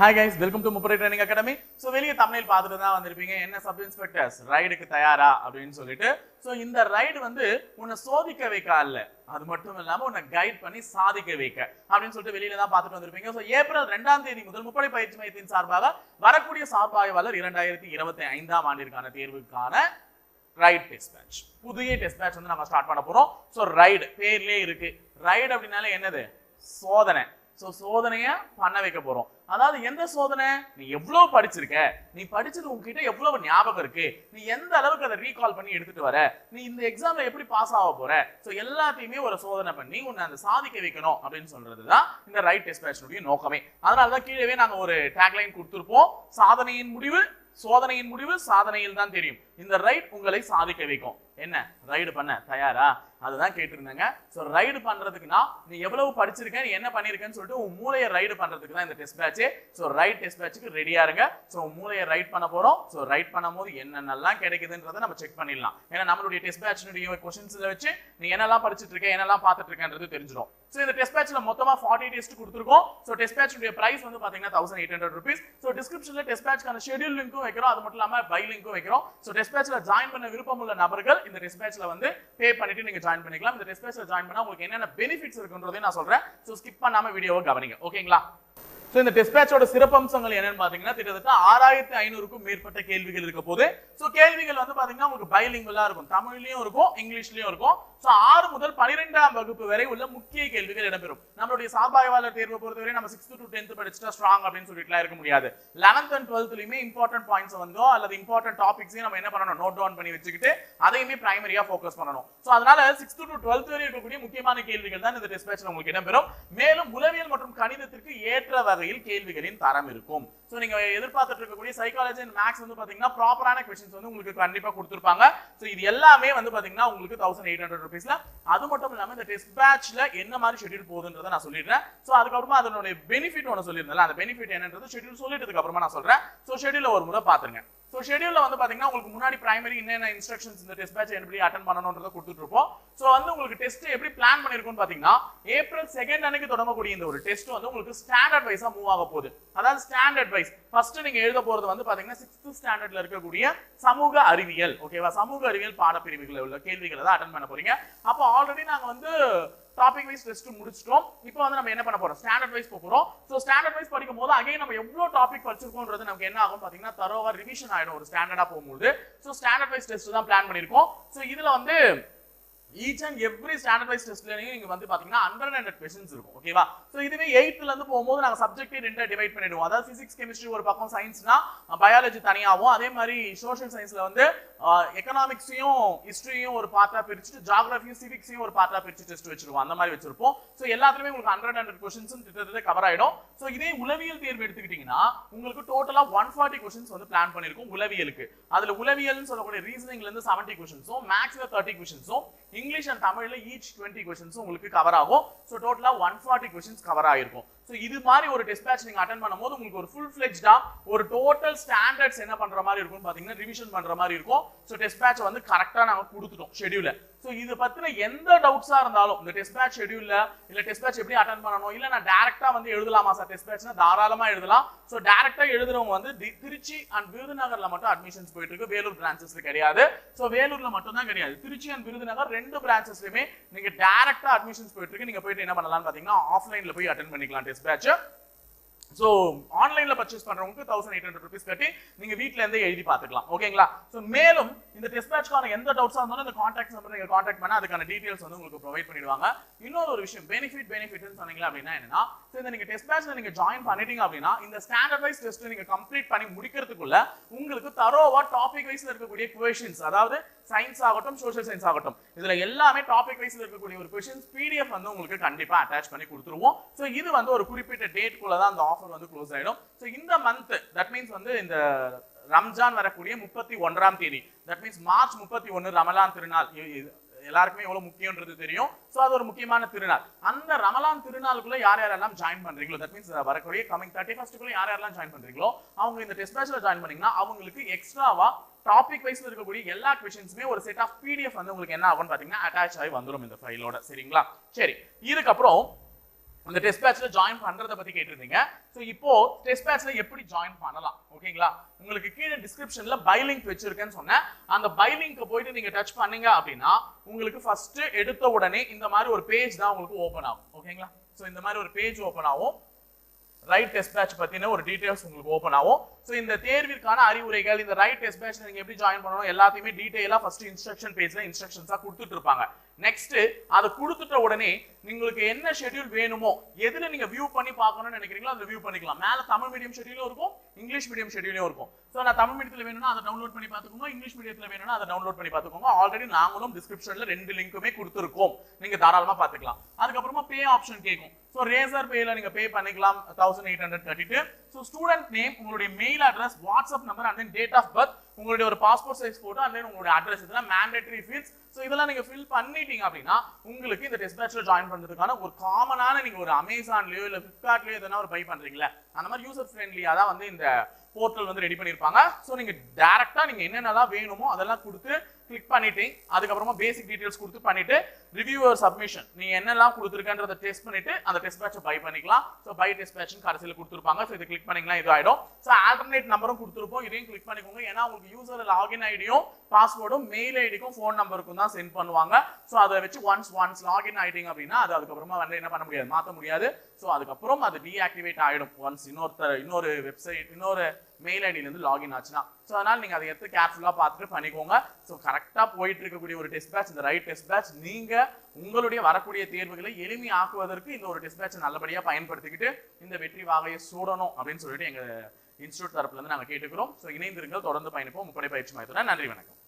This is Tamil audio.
Hi guys, welcome to Mupare Training Academy. So வெளிய thumbnail பார்த்துட்டு தான் வந்திருப்பீங்க. என்ன சப் இன்ஸ்பெக்டர்ஸ் ரைடுக்கு தயாரா அப்படினு சொல்லிட்டு. சோ இந்த ரைடு வந்து உன்னை சோதிக்க வைக்க அல்ல. அது மட்டும் இல்லாம உன்னை கைட் பண்ணி சாதிக்க வைக்க அப்படினு சொல்லிட்டு வெளியில தான் பார்த்துட்டு வந்திருப்பீங்க. சோ ஏப்ரல் 2ஆம் தேதி முதல் முப்படை பயிற்சி மையத்தின் சார்பாக வரக்கூடிய சார்பாய்வாளர் 2025ஆம் ஆண்டிற்கான தேர்வுக்கான ரைட் டெஸ்ட் பேட்ச். புதிய டெஸ்ட் பேட்ச் வந்து நம்ம ஸ்டார்ட் பண்ண போறோம். சோ ரைடு பேர்லயே இருக்கு. ரைடு அப்படினாலே என்னது? சோதனை. சோ சோதனைய பண்ண வைக்க போறோம். அதாவது எந்த சோதனை? நீ எவ்வளவு படிச்சிருக்க, நீ படிச்சது உன்கிட்ட எவ்வளவு ஞாபகம் இருக்கு, நீ எந்த அளவுக்கு அதை ரீகால் பண்ணி எடுத்துட்டு வர, நீ இந்த எக்ஸாம்ல எப்படி பாஸ் ஆக போற, சோ எல்லாத்தையுமே ஒரு சோதனை பண்ணி உன்னை அந்த சாதிக்க வைக்கணும் அப்படின்னு சொல்றதுதான் இந்த ரைட் டெஸ்ட் பேட்ச்னுடைய நோக்கமே. அதனாலதான் கீழவே நாங்க ஒரு டேக்லைன் கொடுத்திருப்போம். சாதனையின் முடிவு சோதனையின் முடிவு சாதனையில் தான் தெரியும். இந்த ரைட் உங்களை சாதிக்க வைக்கும். என்ன ரைடு பண்ண தயாரா? அதுதான் கேட்டிருந்தாங்க. சோ ரைடு பண்றதுக்குனா நீ எவ்வளவு படிச்சிருக்க, நீ என்ன பண்ணிருக்கன்னு சொல்லிட்டு உன் மூளையை ரைடு பண்றதுக்கு தான் இந்த test batch. So right test பேட்ச்க்கு ரெடியா இருங்க. சோ மூளையை ரைட் பண்ண போறோம். சோ ரைட் பண்ணும்போது என்னென்னலாம் கிடைக்குதுன்றதை நம்ம செக் பண்ணிடலாம். ஏன்னா நம்மளுடைய டெஸ்ட் பேட்ச்னுடைய क्वेश्चंसல வச்சு நீ என்னெல்லாம் படிச்சிட்டு இருக்க, என்னெல்லாம் பார்த்துட்டு இருக்கன்றது தெரிஞ்சிடும். சோ இந்த டெஸ்ட் பேட்ச்ல மொத்தமா 40 டெஸ்ட் கொடுத்திருக்கோம். சோ டெஸ்ட் பேட்ச்னுடைய பிரைஸ் வந்து பாத்தீங்கன்னா 1800 ரூபீஸ். சோ டிஸ்கிரிப்ஷன்ல டெஸ்ட் பேட்ச்க்கான ஷெட்யூல் லிங்க்கும் வைக்கிறோம். அது மட்டும் இல்லாம பை லிங்க்கும் வைக்கிறோம். சோ டெஸ்ட் பேட்ச்ல ஜாயின் பண்ண விருப்பம் உள்ள நபர்கள் இந்த டெஸ்ட் பேட்ச்ல வந்து பே பண்ணிட்டு நீங்க ஜாயின் பண்ணிக்கலாம். இந்த டெஸ்ட் பேட்ச்ல ஜாயின் பண்ணா உங்களுக்கு என்னென்ன பெனிஃபிட்ஸ் இருக்குன்றதை நான் சொல்றேன். சோ ஸ்கிப் பண்ணாம வீடியோவை கவனிங்க. ஓகேங்களா? சோ இந்த டெஸ்ட் பேட்சோட சிறப்பம்சங்கள் என்னன்னு பாத்தீங்கன்னா கிட்டத்தட்ட 6500க்கும் மேற்பட்ட கேள்விகள் இருக்க போது. சோ கேள்விகள் வந்து பாத்தீங்கன்னா உங்களுக்கு பைலிங்குவலா இருக்கும். தமிழ்லயும் இருக்கும், இங்கிலீஷ்லயும் இருக்கும். சோ 6 முதல் 12ஆம் வகுப்பு வரை உள்ள முக்கிய கேள்விகள் இடம்பெறும். நம்மளுடைய சார்பாய்வாளர் தேர்வை பொறுத்தவரை நம்ம 6th to 10th படிச்சுட்டா ஸ்ட்ராங் அப்படின்னு சொல்லிட்டுலாம் இருக்க முடியாது. 11th and 12thலயுமே இம்பார்ட்டன்ட் பாயிண்ட்ஸ் வந்தோ அல்லது இம்பார்ட்டன்ட் டாபிக்ஸையும் நம்ம என்ன பண்ணணும், நோட் டவுன் பண்ணி வச்சுக்கிட்டு அதையுமே பிரைமரியா ஃபோக்கஸ் பண்ணணும். சோ அதனால 6th to 12th வரை இருக்கக்கூடிய முக்கியமான கேள்விகள் தான் இந்த டெஸ்ட் பேட்ச்ல உங்களுக்கு இடம்பெறும். மேலும் உளவியல் மற்றும் கணிதத்திற்கு ஏற்ற வகையில் கேள்விகளின் தரம் இருக்கும். சோ நீங்க எதிர்பார்த்துட்டு இருக்கக்கூடிய சைக்காலஜி அண்ட் மேத்ஸ் வந்து பாத்தீங்கன்னா ப்ராப்பரான क्वेश्चंस வந்து உங்களுக்கு கண்டிப்பா கொடுத்திருப்பாங்க. சோ இது எல்லாமே வந்து பாத்தீங்கன்னா உங்களுக்கு 1800 ரூபீஸ்ல. அது மட்டும் இல்லாம இந்த டெஸ்ட் பேட்ச்ல என்ன மாதிரி ஷெட்யூல் போகுதுன்றதை நான் சொல்லிடுறேன். சோ அதுக்கு அப்புறமா அதனுடைய பெனிஃபிட் ஒன்னு சொல்லிருந்தேன். அந்த பெனிஃபிட் என்னன்றது ஷெட்யூல் சொல்லிட்டதுக்கு அப்புறமா நான் சொல்றேன். சோ ஷெட்யூல ஒரு முறை பாத்துங்க. சோ ஷெட்யூல்ல வந்து பாத்தீங்கன்னா உங்களுக்கு முன்னாடி பிரைமரி என்னென்ன இன்ஸ்ட்ரக்ஷன்ஸ் இந்த டெஸ்ட் பேட்ச் எப்படி அட்டெண்ட் பண்ணணும்ன்றதை கொடுத்துட்டு இருப்போம். சோ வந்து உங்களுக்கு டெஸ்ட் எப்படி பிளான் பண்ணிருக்கோம்னு பாத்தீங்கன்னா ஏப்ரல் 2 அன்னைக்கு தொடங்கக்கூடிய இந்த ஒரு டெஸ்ட் வந்து உங்களுக்கு ஸ்டாண்டர்ட் வைஸா மூவ் ஆக போகுது. அதாவது ஸ்டாண்டர்ட் வைஸ் ஃபர்ஸ்ட் நீங்க எழுத போறது வந்து பாத்தீங்கன்னா 6th ஸ்டாண்டர்ட்ல இருக்கக்கூடிய சமூக அறிவியல், ஓகேவா, சமூக அறிவியல் பாடப்பிரிவுகளில் உள்ள கேள்விகளை தான் அட்டெண்ட் பண்ண போறீங்க. அப்போ ஆல்ரெடி நாங்க வந்து டாபிக் வைஸ் டெஸ்ட் முடிச்சிட்டோம். இப்போ வந்து நம்ம என்ன பண்ண போறோம், ஸ்டாண்டர்ட் வைஸ் போறோம். சோ ஸ்டாண்டர்ட் வைஸ் படிக்கும்போது அகைன் நம்ம எவ்வளவு டாபிக் படிச்சிருக்கோம்ன்றது நமக்கு என்ன ஆகும் பாத்தீங்கன்னா தரோவா ரிவிஷன் ஆயிடும் ஒரு ஸ்டாண்டர்டா போகும்போது. சோ ஸ்டாண்டர்ட் வைஸ் டெஸ்ட் தான் பிளான் பண்ணிருக்கோம். சோ இதுல வந்து each and every standard wise testலயும் நீங்க வந்து பாத்தீங்கன்னா 100 क्वेश्चंस இருக்கும். ஓகேவா? சோ இதுவே 8th ல இருந்து போகும்போது நாங்க சப்ஜெக்ட் ரெண்டா டிவைட் பண்ணிடுவோம். அதாவது பிசிக்ஸ் கெமிஸ்ட்ரி ஒரு பக்கம், சயின்ஸ்னா பயாலஜி தனியாவும், அதே மாதிரி சோஷியல் சயின்ஸ்ல வந்து எகனாமிக்ஸையும் ஹிஸ்டரியும் ஒரு பார்ட்டா பிரிச்சுட்டு ஜியோகிராஃபியும் சிவிக்ஸையும் ஒரு பார்ட்டா பிரிச்சு டெஸ்ட் வச்சிருவோம். அந்த மாதிரி வச்சிருப்போம். சோ எல்லாத்துலயுமே உங்களுக்கு 100 क्वेश्चंस கிட்டத்தட்ட கவர் ஆயிடும். சோ இதே உளவியல் தேர்வு எடுத்துக்கிட்டீங்கன்னா உங்களுக்கு டோட்டலா 140 क्वेश्चंस வந்து பிளான் பண்ணிருக்கோம் உளவியலுக்கு. அதுல உளவியல்னு சொல்லக்கூடிய ரீசனிங்ல இருந்து 70 क्वेश्चंस, மேத்ஸ்ல 30 क्वेश्चंस, இங்கிலீஷ் அண்ட் தமிழ்ல ஈச் 20 क्वेश्चंस உங்களுக்கு கவர் ஆகும். சோ டோட்டலா 140 क्वेश्चंस கவர் ஆயிருக்கும். சோ இது மாதிரி ஒரு டெஸ்ட் பேட்ச் நீங்க அட்டெண்ட் பண்ணும்போது உங்களுக்கு ஒரு ஃபுல் ஃப்ளெஜ்டா ஒரு டோட்டல் ஸ்டாண்டர்ட்ஸ் என்ன பண்ற மாதிரி இருக்கும் பாத்தீங்கன்னா ரிவிஷன் பண்ற மாதிரி இருக்கும். சோ டெஸ்ட் பேட்ச் வந்து கரெக்ட்டா நாங்க கொடுத்துட்டோம் ஷெட்யூல்ல. சோ இது பத்தின எந்த டவுட்ஸா இருந்தாலும் இந்த டெஸ்ட் பேட்ச் ஷெட்யூல்ல இல்ல டெஸ்ட் பேட்ச் எப்படி அட்டெண்ட் பண்ணனும், இல்ல நான் டைரக்ட்டா வந்து எழுதலாமா சார் டெஸ்ட் பேட்ச்னா தாராளமா எழுதலாம். சோ டைரக்ட்டா எழுதுறவங்க வந்து திருச்சி அண்ட் விருதுநகர்ல மட்டும் அட்மிஷன்ஸ் போயிட்டு இருக்கு. வேலூர் பிரான்ச்சஸ்ல கிடையாது. சோ வேலூர்ல மட்டும் தான் கிடையாது. திருச்சி அண்ட் விருதுநகர் ரெண்டு பிரான்ச்சஸ்லயுமே நீங்க டைரக்ட்டா அட்மிஷன்ஸ் போயிட்டு இருக்கு. நீங்க போயிட்டு என்ன பண்ணலாம்னு பாத்தீங்கன்னா ஆஃப்லைன்ல போய் அட்டெண்ட் பண்ணிக்கலாம் டெஸ்ட் பேட்ச். சோ ஆன்லைன்ல பர்ச்சேஸ் பண்றவங்களுக்கு 1800 ரூபீஸ் கட்டி நீங்க வீட்ல இருந்தே எழுதி பாத்துக்கலாம். ஓகேங்களா? சோ மேலும் இந்த டெஸ்ட் பேட்ச்க்கான எந்த டவுட்ஸா இருந்தாலும் இந்த கான்டாக்ட் நம்பர் நீங்க கான்டாக்ட் பண்ணா அதுக்கான டீடைல்ஸ் வந்து உங்களுக்கு ப்ரொவைட் பண்ணிடுவாங்க. இன்னொரு ஒரு விஷயம் பெனிஃபிட்னு சொன்னீங்க அப்படின்னா என்னன்னா, சோ இந்த நீங்க டெஸ்ட் பேட்ச்ல நீங்க ஜாயின் பண்ணிட்டீங்க அப்படின்னா இந்த ஸ்டாண்டர்ட் வைஸ் டெஸ்ட் நீங்க கம்ப்ளீட் பண்ணி முடிக்கிறதுக்குள்ள உங்களுக்கு தரோவா டாபிக் வைஸ்ல இருக்கக்கூடிய क्वेश्चंस, அதாவது சயின்ஸ் ஆகட்டும் சோஷியல் சயின்ஸ் ஆகட்டும், இதுல எல்லாமே டாபிக் வைஸ்ல இருக்கக்கூடிய ஒரு क्वेश्चंस PDF வந்து உங்களுக்கு கண்டிப்பா அட்டாச் பண்ணி கொடுத்துருவோம். சோ இது வந்து ஒரு குறிப்பிட்ட டேட்க்குள்ள தான் அந்த ஆஃபர் வந்து க்ளோஸ் ஆயிடும். சோ இந்த மந்த் தட் மீன்ஸ் வந்து இந்த ரம்ஜான் வரக்கூடிய 31ஆம் தேதி, தட் மீன்ஸ் மார்ச் 31 ரமலான் திருநாள் எல்லாருக்குமே எவ்வளவு முக்கியம்ன்றது தெரியும். சோ அது ஒரு முக்கியமான திருநாள். அந்த ரமலான் திருநாளுக்குள்ள யார் யாரெல்லாம் ஜாயின் பண்றீங்களோ, தட் மீன்ஸ் வரக்கூடிய கமிங் 31st குள்ள யார் யாரெல்லாம் ஜாயின் பண்றீங்களோ அவங்க இந்த டெஸ்ட் பேட்ச்ல ஜாயின் பண்ணீங்கன்னா அவங்களுக்கு எக்ஸ்ட்ராவா டாபிக் வைஸ்ல இருக்கக்கூடிய எல்லா क्वेश्चंसமே ஒரு செட் ஆஃப் PDF வந்து உங்களுக்கு என்ன ஆகும்னு பாத்தீங்கன்னா அட்டாச் ஆகி வந்துரும் இந்த ஃபைலோட. சரிங்களா? சரி, இதுக்கு அப்புறம் அந்த டெஸ்ட் பேட்ச்ல ஜாயின் பண்றத பத்தி கேட்டிருந்தீங்க. சோ இப்போ டெஸ்ட் பேட்ச்ல எப்படி ஜாயின் பண்ணலாம் ஓகேங்களா? உங்களுக்கு கீழே டிஸ்கிரிப்ஷன்ல பை லிங்க் வச்சிருக்கேன்னு சொன்னேன். அந்த பை லிங்க் போயிட்டு நீங்க டச் பண்ணீங்க அப்படின்னா உங்களுக்கு ஃபர்ஸ்ட் எடுத்த உடனே இந்த மாதிரி ஒரு பேஜ் தான் உங்களுக்கு ஓபன் ஆகும் ஓகேங்களா? சோ இந்த மாதிரி ஒரு பேஜ் ஓபன் ஆகும். ரைட் டெஸ்ட் பேட்ச் பத்தின ஒரு டீடைல்ஸ் உங்களுக்கு ஓபன் ஆகும். சோ இந்த தேர்விற்கான அறிவுரைகள், இந்த ரைட் டெஸ்ட் பேட்ச்ல நீங்க எப்படி ஜாயின் பண்ணணும் எல்லாத்தையுமே டீடைலா ஃபர்ஸ்ட் இன்ஸ்ட்ரக்ஷன் பேஜ்ல இன்ஸ்ட்ரக்ஷன்ஸா கொடுத்துட்டு இருப்பாங்க. நெக்ஸ்ட் அதை கொடுத்துட்ட உடனே உங்களுக்கு என்ன ஷெட்யூல் வேணுமோ, எதுல நீங்க வியூ பண்ணி பார்க்கணும்னு நினைக்கிறீங்களோ அதை வியூ பண்ணிக்கலாம். மேல தமிழ் மீடியம் ஷெட்யூலும் இருக்கும், இங்கிலீஷ் மீடியம் ஷெட்யூலும் இருக்கும். சோ நான் தமிழ் மீடியத்துல வேணும்னா அதை டவுன்லோட் பண்ணி பார்த்துக்கோங்க, இங்கிலீஷ் மீடியத்துல வேணும்னா அதை டவுன்லோட் பண்ணி பார்த்துக்கோங்க. ஆல்ரெடி நாங்களும் டிஸ்கிரிப்ஷன்ல ரெண்டு லிங்க்குமே கொடுத்துருக்கோம், நீங்க தாராளமா பார்த்துக்கலாம். அதுக்கப்புறமா பே ஆப்ஷன் கேட்கும். சோ ரேசர் பேல நீங்க பே பண்ணிக்கலாம் 1832. சோ ஸ்டூடெண்ட் நேம், உங்களுடைய mail address, WhatsApp number and then date of birth, உங்களுடைய ஒரு passport size photo and then உங்களுடைய அட்ரஸ், இதெல்லாம் மேண்டேட்டரி ஃபீல்ட்ஸ். சோ இதெல்லாம் நீங்க ஃபில் பண்ணிட்டீங்க அப்படின்னா உங்களுக்கு இந்த டெஸ்ட் பேட்ச்ல ஜாயின் பண்றதுக்கான ஒரு காமனான, நீங்க ஒரு அமேசான்லயோ இல்ல பிளிப்கார்ட்லயோ எதனா ஒரு பை பண்றீங்களா அந்த மாதிரி யூசர் ஃப்ரெண்ட்லியா தான் வந்து இந்த போர்ட்டல் வந்து ரெடி பண்ணிருப்பாங்க. சோ நீங்க டைரக்டா நீங்க என்னென்னலாம் வேணுமோ அதெல்லாம் கொடுத்து கிளிக் பண்ணிட்டு அதுக்கப்புறமா பேசிக் டீடைல்ஸ் கொடுத்து பண்ணிட்டு ரிவ்யூவர் சப்மிஷன் நீங்க என்னெல்லாம் கொடுத்துருக்கன்றத டெஸ்ட் பண்ணிட்டு அந்த டெஸ்ட் பேட்சை பை பண்ணிக்கலாம். சோ பை டெஸ்ட் பேட்ச்னு கடைசியில் கொடுத்துருப்பாங்க. சோ இதை கிளிக் பண்ணீங்கன்னா இது ஆயிடும். சோ ஆல்டர்னேட் நம்பரும் கொடுத்துருப்போம், இதையும் கிளிக் பண்ணிக்கோங்க. ஏன்னா உங்களுக்கு யூசர் லாகின் ஐடியும் பாஸ்வேர்டும் மெயில் ஐடிக்கும் ஃபோன் நம்பருக்கும் தான் சென்ட் பண்ணுவாங்க. சோ அதை வச்சு ஒன்ஸ் லாகின் ஆயிட்டீங்க அப்படின்னா அது அதுக்கப்புறமா வந்து என்ன பண்ண முடியாது, மாற்ற முடியாது. சோ அதுக்கப்புறம் அது டீஆக்டிவேட் ஆயிடும் ஒன்ஸ் இன்னொரு வெப்சைட் இன்னொரு மெயில் ஐடியில இருந்து லாகின் ஆச்சுன்னா. சோ அதனால நீங்க அதை எடுத்து கேர்ஃபுல்லா பார்த்துட்டு பண்ணிக்கோங்க. சோ கரெக்டா போயிட்டு இருக்கக்கூடிய ஒரு டெஸ்ட் பேட்ச் இந்த ரைட் டெஸ்ட் பேட்ச். நீங்க உங்களுடைய வரக்கூடிய தேர்வுகளை எளிமையாக்குவதற்கு இந்த ஒரு டெஸ்ட் பேட்ச் நல்லபடியா பயன்படுத்திக்கிட்டு இந்த வெற்றி வாகையை சூடணும் அப்படின்னு சொல்லிட்டு எங்க இன்ஸ்டியூட் தரப்புல இருந்து நாங்க கேட்டுக்கிறோம். சோ இணைந்திருங்கள், தொடர்ந்து பயணிப்போம். முப்படை பயிற்சி மையத்துடன். நன்றி, வணக்கம்.